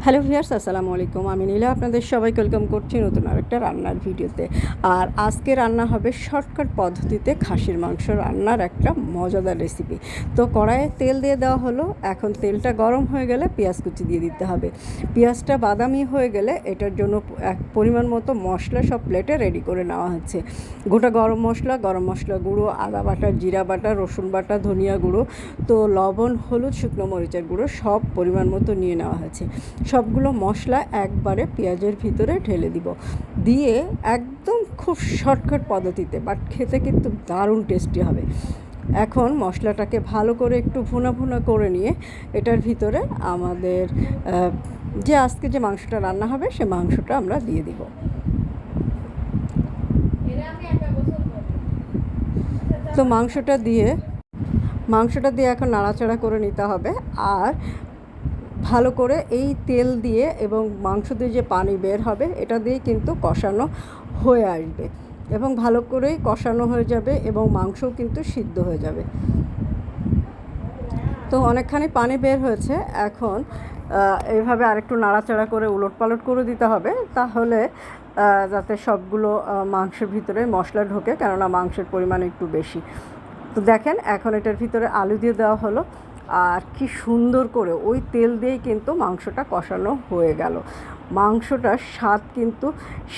Hello viewers, আসসালামু আলাইকুম। আমি নীলা আপনাদের সবাইকে ওয়েলকাম করছি নতুন আরেকটা রান্নার ভিডিওতে। আর আজকে রান্না হবে শর্টকাট পদ্ধতিতে খাসির মাংস রান্নার একটা মজাদার রেসিপি। তো কড়াইয়ে তেল দিয়ে দেওয়া হলো। এখন তেলটা গরম হয়ে গেলে পেঁয়াজ কুচি দিয়ে দিতে হবে। পেঁয়াজটা বাদামি হয়ে গেলে এটার জন্য এক পরিমাণ মতো মশলা সব প্লেটে রেডি করে নেওয়া হচ্ছে। গোটা গরম মশলা গুঁড়ো, আদা বাটা, জিরা বাটা, রসুন বাটা, ধনিয়া গুঁড়ো, তো লবণ, হলুদ, শুকনো মরিচের গুঁড়ো সব পরিমাণ মতো নিয়ে নেওয়া হয়েছে। সবগুলো মশলা একবারে পেঁয়াজের ভিতরে ঢেলে দিব, দিয়ে একদম খুব শর্টকাট পদ্ধতিতে, বাট খেতে কিন্তু দারুণ টেস্টি হবে। এখন মশলাটাকে ভালো করে একটু ভুনা ভুনা করে নিয়ে এটার ভিতরে আমাদের যে আজকে যে মাংসটা রান্না হবে সে মাংসটা আমরা দিয়ে দিব। তো মাংসটা দিয়ে এখন নাড়াচাড়া করে নিতে হবে। আর ভালো করে এই তেল দিয়ে এবং মাংস দিয়ে যে পানি বের হবে এটা দিয়ে কিন্তু কষানো হয়ে আসবে এবং ভালো করেই কষানো হয়ে যাবে এবং মাংসও কিন্তু সিদ্ধ হয়ে যাবে। তো অনেকখানি পানি বের হয়েছে। এখন এইভাবে আরেকটু নাড়াচাড়া করে উলটপালট করে দিতে হবে, তাহলে যাতে সবগুলো মাংসের ভিতরে মশলা ঢোকে, কেননা মাংসের পরিমাণ একটু বেশি। তো দেখেন এখন এটার ভিতরে আলু দিয়ে দেওয়া হলো, আর কি সুন্দর করে ওই তেল দিয়েই কিন্তু মাংসটা কষানো হয়ে গেল। মাংসটার স্বাদ কিন্তু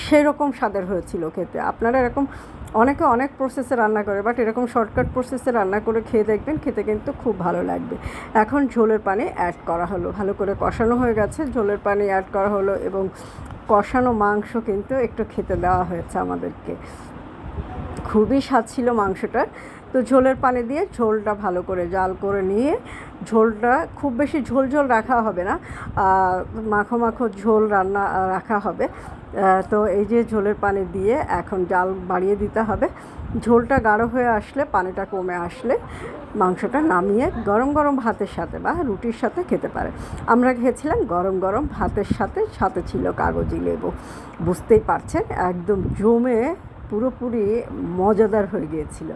সেরকম স্বাদের হয়েছিল খেতে। আপনারা এরকম অনেকে অনেক প্রসেসে রান্না করে, বাট এরকম শর্টকাট প্রসেসে রান্না করে খেয়ে দেখবেন, খেতে কিন্তু খুব ভালো লাগবে। এখন ঝোলের পানি অ্যাড করা হলো, ভালো করে কষানো হয়ে গেছে, ঝোলের পানি অ্যাড করা হলো এবং কষানো মাংস কিন্তু একটু খেতে দেওয়া হয়েছে আমাদেরকে। খুবই স্বাদ ছিল মাংসটার। তো ঝোলের পানি দিয়ে ঝোলটা ভালো করে জাল করে নিয়ে, ঝোলটা খুব বেশি ঝোল রাখা হবে না, মাখো মাখো ঝোল রাখা হবে। তো এই যে ঝোলের পানি দিয়ে এখন জাল বাড়িয়ে দিতে হবে। ঝোলটা গাঢ় হয়ে আসলে, পানিটা কমে আসলে মাংসটা নামিয়ে গরম গরম ভাতের সাথে বা রুটির সাথে খেতে পারে। আমরা খেয়েছিলাম গরম গরম ভাতের সাথে, সাথে ছিল কাগজি লেবু। বুঝতেই পারছেন একদম জমে পুরোপুরি মজাদার হয়ে গিয়েছিল।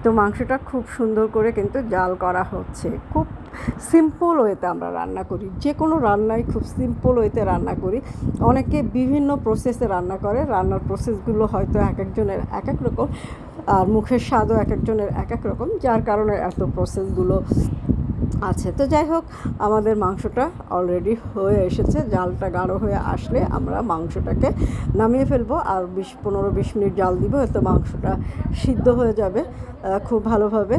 তো মাংসটা খুব সুন্দর করে কিন্তু জাল করা হচ্ছে। খুব সিম্পল ওয়েতে আমরা রান্না করি, যে কোনো রান্নাই খুব সিম্পল ওয়েতে রান্না করি। অনেকে বিভিন্ন প্রসেসে রান্না করে, রান্নার প্রসেসগুলো হয়তো এক একজনের এক এক রকম, আর মুখের স্বাদও এক একজনের এক এক রকম, যার কারণে এত প্রসেসগুলো আছে। তো যাই হোক, আমাদের মাংসটা অলরেডি হয়ে এসেছে। জালটা গাঢ় হয়ে আসলে আমরা মাংসটাকে নামিয়ে ফেলবো, আর 15-20 মিনিট জাল দিব, এতে মাংসটা সিদ্ধ হয়ে যাবে খুব ভালোভাবে।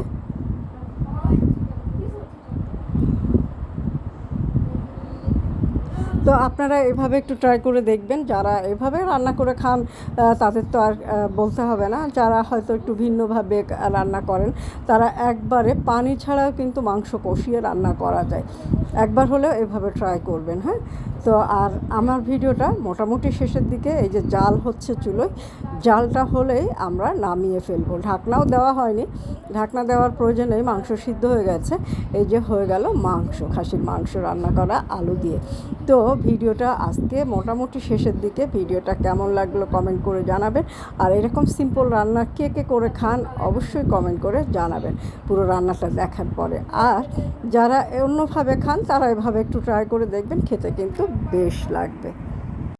তো আপনারা এভাবে একটু ট্রাই করে দেখবেন। যারা এভাবে রান্না করে খান তাদের তো আর বলতে হবে না। যারা হয়তো একটু ভিন্নভাবে রান্না করেন, তারা একবারে পানি ছাড়াও কিন্তু মাংস কষিয়ে রান্না করা যায়। একবার হলেও এভাবে ট্রাই করবেন, হ্যাঁ। তো আর আমার ভিডিওটা মোটামুটি শেষের দিকে। এই যে জাল হচ্ছে চুলোয়, জালটা হলেই আমরা নামিয়ে ফেলবো। ঢাকনাও দেওয়া হয়নি, ঢাকনা দেওয়ার প্রয়োজন নেই, মাংস সিদ্ধ হয়ে গেছে। এই যে হয়ে গেল মাংস, খাসির মাংস রান্না করা আলু দিয়ে। তো ভিডিওটা আজকে মোটামুটি শেষের দিকে। ভিডিওটা কেমন লাগলো কমেন্ট করে জানাবেন। আর এরকম সিম্পল রান্না কে কে করে খান অবশ্যই কমেন্ট করে জানাবেন পুরো রান্নাটা দেখার পরে। আর যারা অন্যভাবে খান তারা এভাবে একটু ট্রাই করে দেখবেন, খেতে কিন্তু বেশ লাগবে।